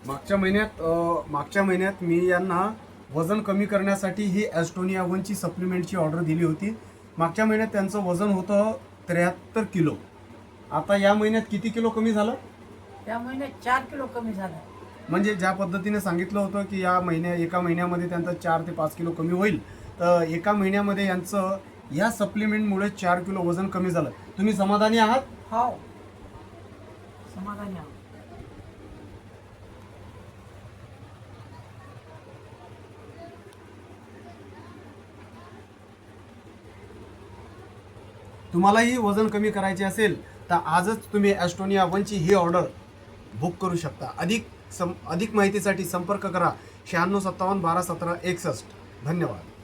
मागच्या महिन्यात मी यांना वजन कमी करण्यासाठी ही ॲस्टोनिया 1ची सप्लिमेंटची ऑर्डर दिली होती. मागच्या महिन्यात त्यांचं वजन होतं 73 किलो. आता या महिन्यात किती किलो कमी झालं? त्या महिन्यात 4 किलो कमी झालं. म्हणजे ज्या पद्धतीने सांगितलं होतं की एका महिन्यामध्ये त्यांचं 4 ते 5 किलो कमी होईल, तर एका महिन्यामध्ये यांचं या सप्लिमेंटमुळे 4 किलो वजन कमी झालं. तुम्ही समाधानी आहात? हो, समाधानी आहोत. तुम्हालाही वजन कमी करायचे असेल तर आजच तुम्ही ॲस्टोनिया 1ची ही ऑर्डर बुक करू शकता. अधिक माहितीसाठी संपर्क करा 9657 12 17 61. धन्यवाद.